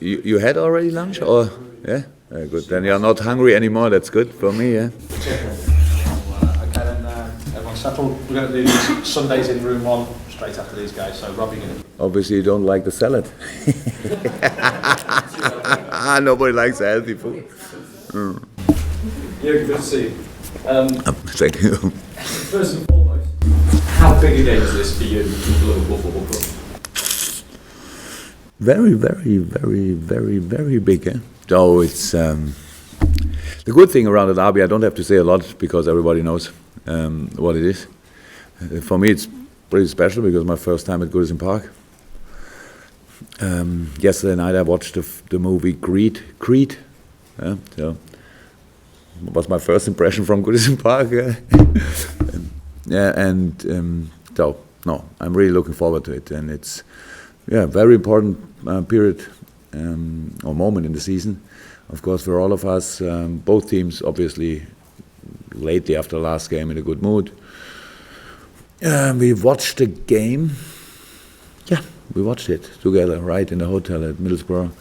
You had already lunch, or yeah? Very good. Then you're not hungry anymore. That's good for me. Yeah. Okay, then everyone's settled. We're going to do Sundays in room 1 straight after these guys. So Rob, you're going to. Obviously, you don't like the salad. Nobody likes healthy food. Yeah, good to see you. Thank you. First and foremost, how big a game is this for you in the Liverpool Football Club? Very, very, very, very, very big. So it's the good thing around the derby. I don't have to say a lot because everybody knows what it is. For me, it's pretty special because my first time at Goodison Park. Yesterday night I watched the movie Creed. So it was my first impression from Goodison Park. So no, I'm really looking forward to it, and it's very important period or moment in the season. Of course, for all of us, both teams obviously lately after the last game in a good mood. We watched the game. Yeah, we watched it together, right, in the hotel at Middlesbrough,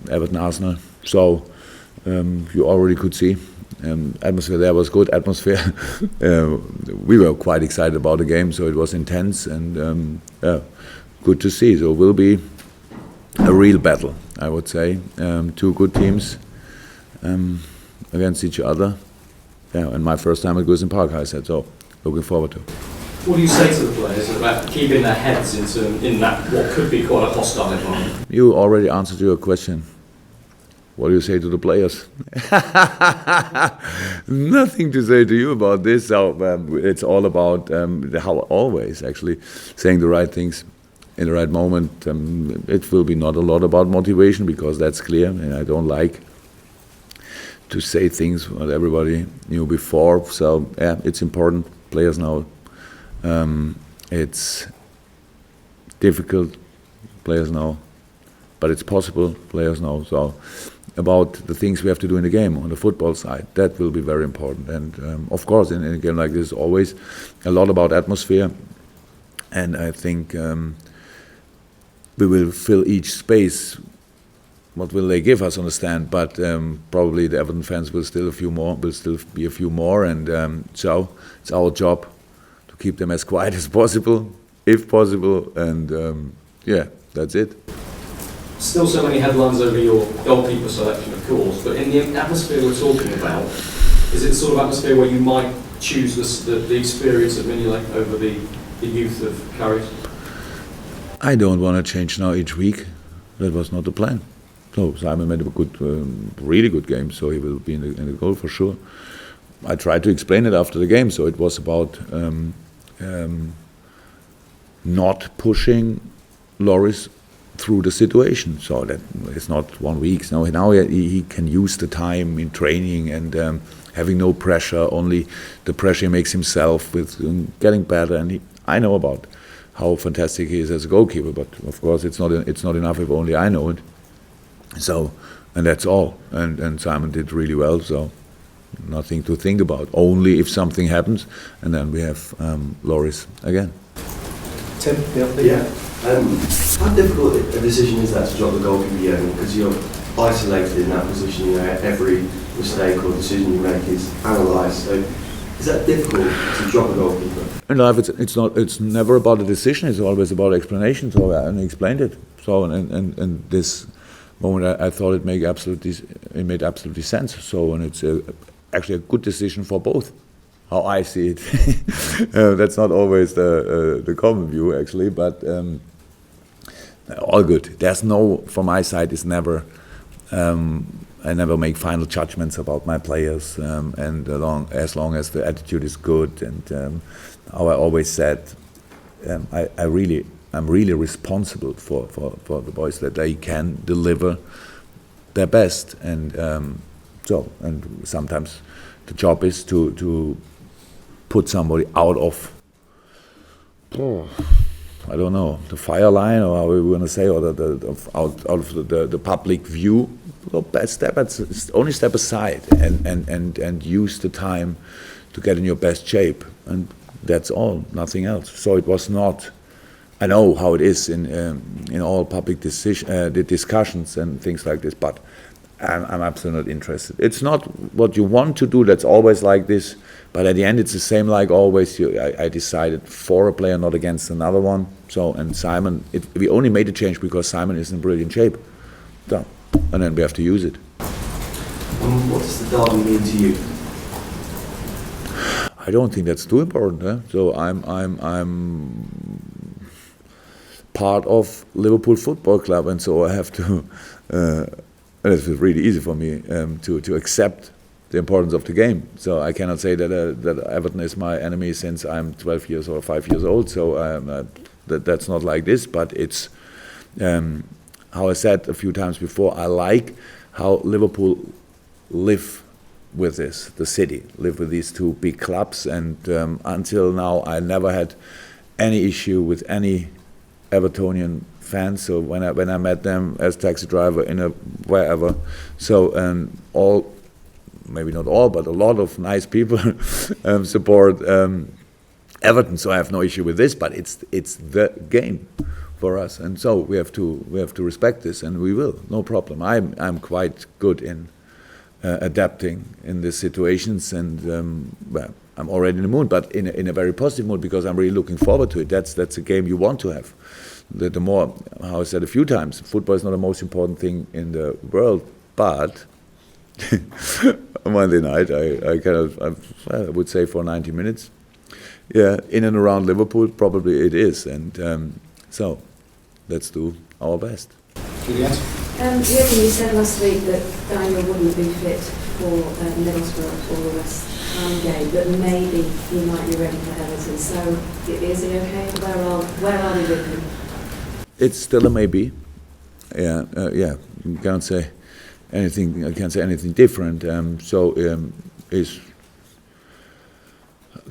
Everton, Arsenal. So you already could see atmosphere there was good. Atmosphere. We were quite excited about the game, so it was intense and good to see. So it will be a real battle, I would say. Two good teams against each other. Yeah, and my first time at Goodison Park, I said so. Looking forward to. What do you say to the players about keeping their heads in that what could be quite a hostile environment? You already answered your question. What do you say to the players? Nothing to say to you about this. So, it's all about how always actually saying the right things in the right moment. It will be not a lot about motivation because that's clear, and I don't like to say things what everybody knew before. So yeah, it's important. Players know it's difficult. Players know, but it's possible. Players know. So about the things we have to do in the game on the football side, that will be very important. And of course, in a game like this, always a lot about atmosphere. And I think we will fill each space. What will they give us on the stand? But probably the Everton fans will still be a few more, and so it's our job to keep them as quiet as possible, if possible, and that's it. Still so many headlines over your goalkeeper selection, of course, but in the atmosphere we're talking about, is it the sort of atmosphere where you might choose the experience of Mignolet over the youth of Karius? I don't want to change now each week. That was not the plan. So Simon made a really good game, so he will be in the goal for sure. I tried to explain it after the game, so it was about not pushing Lloris through the situation. So that it's not 1 week. Now he can use the time in training and having no pressure. Only the pressure he makes himself with getting better. And I know about how fantastic he is as a goalkeeper, but of course it's not enough if only I know it. So, and that's all. And Simon did really well. So nothing to think about. Only if something happens, and then we have Lloris again. Tim, yeah. How difficult a decision is that to drop the goalkeeper because you're isolated in that position? Every mistake or decision you make is analysed. So is that difficult to drop a goalkeeper? In life, it's never about a decision. It's always about explanation. So I explained it. So and this moment, I thought it made absolutely sense. So and it's actually a good decision for both. How I see it. That's not always the common view, actually, but all good. From my side, it's never. I never make final judgments about my players, and as long as the attitude is good, and how I always said, I'm really responsible for the boys that they can deliver their best, and and sometimes the job is to put somebody out of, I don't know, the fire line, or how we want to say, or out of the public view. Only step aside and use the time to get in your best shape, and that's all, nothing else. So it was not I know how it is in all public the discussions and things like this, but I'm absolutely not interested. It's not what you want to do. That's always like this. But at the end, it's the same like always. I decided for a player, not against another one. So, and Simon, we only made a change because Simon is in brilliant shape. So, and then we have to use it. What does the derby mean to you? I don't think that's too important. So I'm part of Liverpool Football Club, and so I have to. It's really easy for me to accept the importance of the game. So I cannot say that Everton is my enemy since I'm 12 years or 5 years old. So that's not like this. But it's how I said a few times before. I like how Liverpool live with this, the city, live with these two big clubs. And until now, I never had any issue with any Evertonian fans. So when I met them as taxi driver in a wherever, so all, maybe not all, but a lot of nice people support Everton. So I have no issue with this, but it's the game for us, and so we have to respect this, and we will, no problem. I'm quite good in adapting in these situations, and well, I'm already in the mood, but in a very positive mood, because I'm really looking forward to it. That's a game you want to have. The more, how I said a few times, football is not the most important thing in the world, but Monday night I would say for 90 minutes, yeah, in and around Liverpool, probably it is, and so let's do our best. Juliet? Jurgen, you said last week that Daniel wouldn't be fit for Middlesbrough or the West Ham game, but maybe he might be ready for Everton. So is he okay? Where are we with him? It's still a maybe. Yeah, you can't say anything. I can't say anything different. He's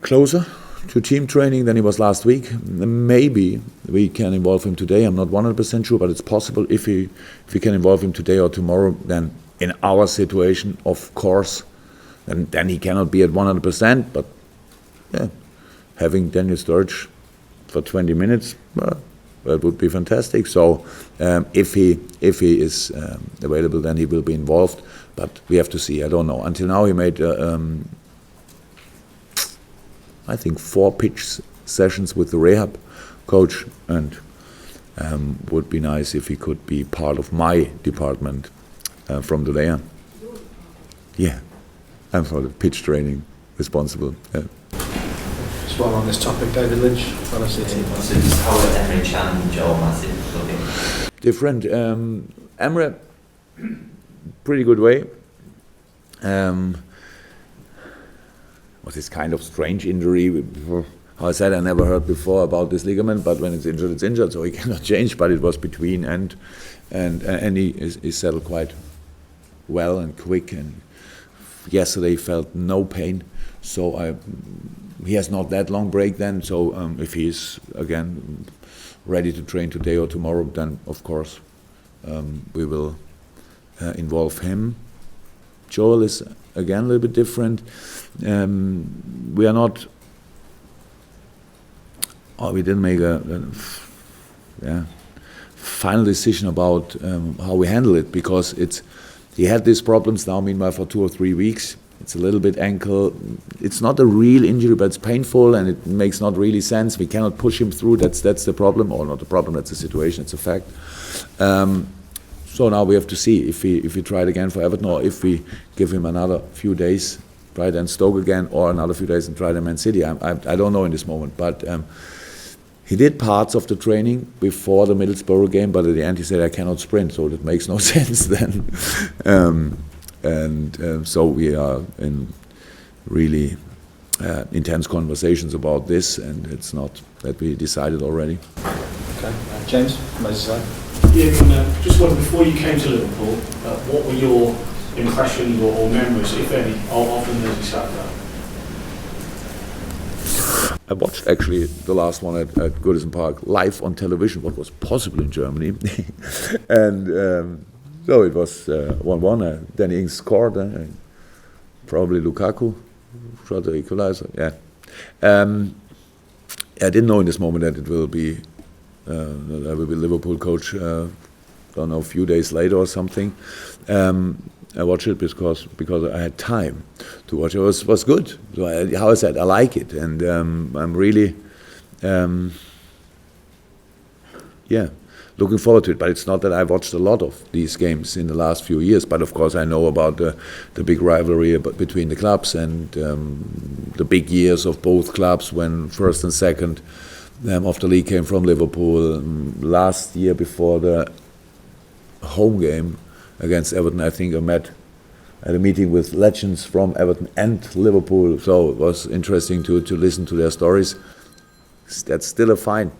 closer to team training than he was last week. Maybe we can involve him today. I'm not 100% sure, but it's possible. If we can involve him today or tomorrow, then in our situation, of course, then he cannot be at 100%. But yeah, having Daniel Sturridge for 20 minutes. That would be fantastic. So if he is available, then he will be involved. But we have to see. I don't know. Until now, he made I think 4 pitch sessions with the rehab coach, and would be nice if he could be part of my department from today on. Yeah, I'm for the pitch training responsible. Yeah. While on this topic, David Lynch, fellow City. So just how are Emre Can and Joel Matip looking? Different. Emre, pretty good way. Was this kind of strange injury? How I said, I never heard before about this ligament, but when it's injured, so he cannot change. But it was between, and he is settled quite well and quick. And yesterday felt no pain, so he has not that long break then. So if he is again ready to train today or tomorrow, then of course we will involve him. Joel is again a little bit different. We are not. We didn't make a final decision about how we handle it, because he had these problems now. Meanwhile, for 2 or 3 weeks. It's a little bit ankle. It's not a real injury, but it's painful, and it makes not really sense. We cannot push him through. That's the problem, or not the problem. That's the situation. It's a fact. So now we have to see if we try it again for Everton, or if we give him another few days, try then Stoke again, or another few days and try then Man City. I don't know in this moment, but he did parts of the training before the Middlesbrough game, but at the end he said, I cannot sprint, so that makes no sense then. So we are in really intense conversations about this, and it's not that we decided already. Okay, James, Merseyside. Yeah, just wondered, before you came to Liverpool, what were your impressions or memories, if any, of the Merseyside Derby? I watched actually the last one at Goodison Park live on television, what was possible in Germany. And so it was 1-1. Danny Ings scored. Probably Lukaku shot the equalizer. Yeah. I didn't know in this moment that it will be I will be Liverpool coach. Don't know, a few days later or something. I watched it because I had time to watch it. It was good. So how I said, I like it, and I'm really, looking forward to it. But it's not that I've watched a lot of these games in the last few years. But of course, I know about the big rivalry between the clubs and the big years of both clubs when first and second of the league came from Liverpool. Last year, before the home game against Everton, I think I had a meeting with legends from Everton and Liverpool, so it was interesting to listen to their stories. That's still a fine.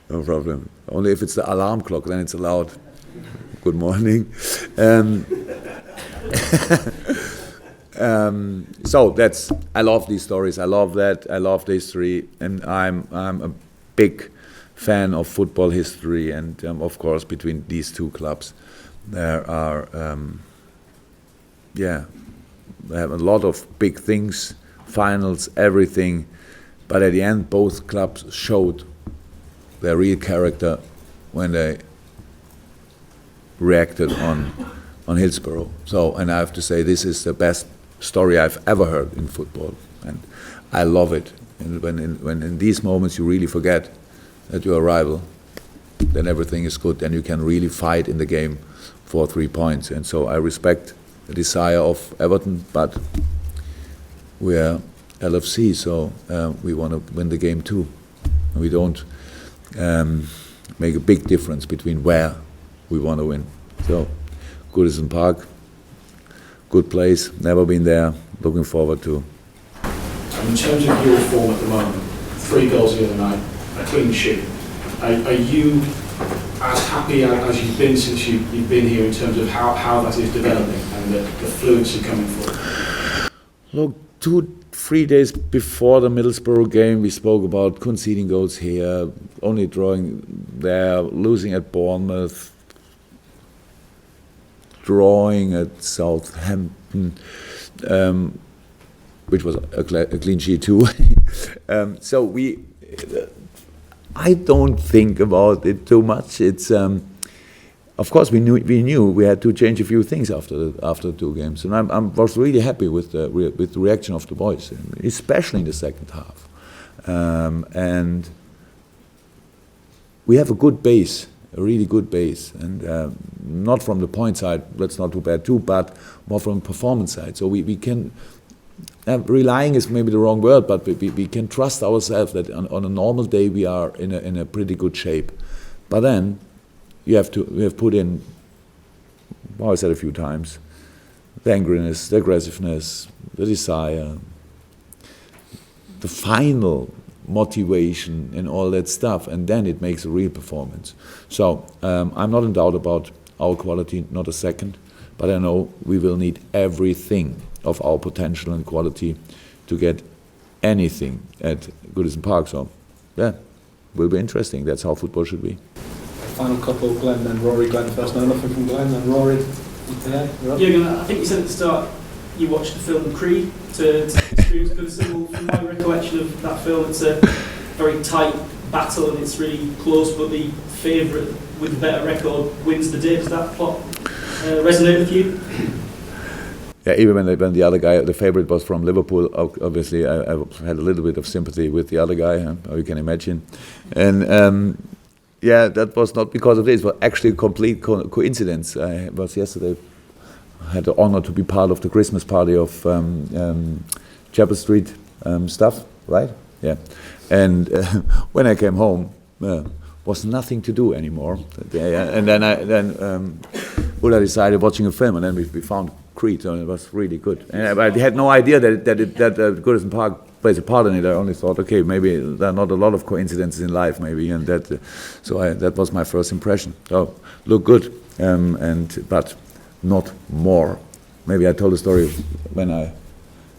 No problem. Only if it's the alarm clock, then it's allowed. Good morning. So I love these stories. I love that. I love the history, and I'm a big fan of football history, and of course between these two clubs there are they have a lot of big things, finals, everything, but at the end both clubs showed their real character when they reacted on Hillsborough. So, and I have to say, this is the best story I've ever heard in football, and I love it. And when in these moments you really forget that you're a rival, then everything is good, and you can really fight in the game for 3 points. And so I respect the desire of Everton, but we're LFC, so we want to win the game too. And we don't make a big difference between where we want to win. So, Goodison Park, good place, never been there, looking forward to. In terms of your form at the moment, 3 goals the other night, a clean sheet. Are you as happy as you've been since you've been here in terms of how that is developing and the fluency coming forward? Look, 2-3 days before the Middlesbrough game, we spoke about conceding goals here, only drawing there, losing at Bournemouth, drawing at Southampton, which was a clean sheet too. So I don't think about it too much. It's of course we knew we had to change a few things after the 2 games, and I was really happy with the reaction of the boys, especially in the second half. And we have a good base, a really good base, and not from the point side. That's not too bad too, but more from the performance side. So we can. Relying is maybe the wrong word, but we can trust ourselves that on a normal day we are in a pretty good shape. But then we have put in, well, I said a few times, the angriness, the aggressiveness, the desire, the final motivation and all that stuff, and then it makes a real performance. So I'm not in doubt about our quality, not a second, but I know we will need everything of our potential and quality to get anything at Goodison Park. So, yeah, will be interesting. That's how football should be. Final couple, Glenn and Rory. Glenn first. No, nothing from Glenn, and Rory. Yeah, Jurgen, I think you said at the start you watched the film Creed to experience Goodison. Well, from my recollection of that film, it's a very tight battle and it's really close, but the favourite with the better record wins the day. Does that plot resonate with you? Yeah, even when the other guy, the favorite, was from Liverpool, obviously I had a little bit of sympathy with the other guy, you can imagine. And yeah, that was not because of this, but actually a complete coincidence. I was yesterday, I had the honor to be part of the Christmas party of Chapel Street stuff, right? Yeah. And when I came home, was nothing to do anymore. And then Ulla decided watching a film, and then we found Creed, and it was really good. And I had no idea that Goodison Park plays a part in it. I only thought, okay, maybe there are not a lot of coincidences in life, maybe, and that. So that was my first impression. Oh, look good, but not more. Maybe I told a story when I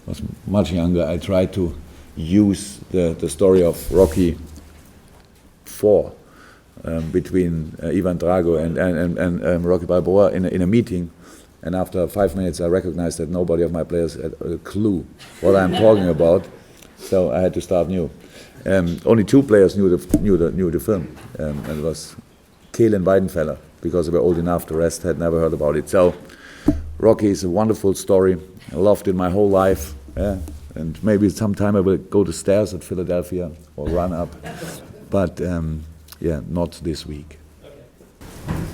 was much younger. I tried to use the story of Rocky IV between Ivan Drago and Rocky Balboa in a meeting. And after 5 minutes, I recognized that nobody of my players had a clue what I'm talking about, so I had to start new. only 2 players knew the film, and it was Kehl and Weidenfeller, because they were old enough. The rest had never heard about it. So Rocky is a wonderful story. I loved it my whole life. Yeah. And maybe sometime I will go to stairs at Philadelphia or run up. But not this week.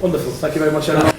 Wonderful. Thank you very much, everyone.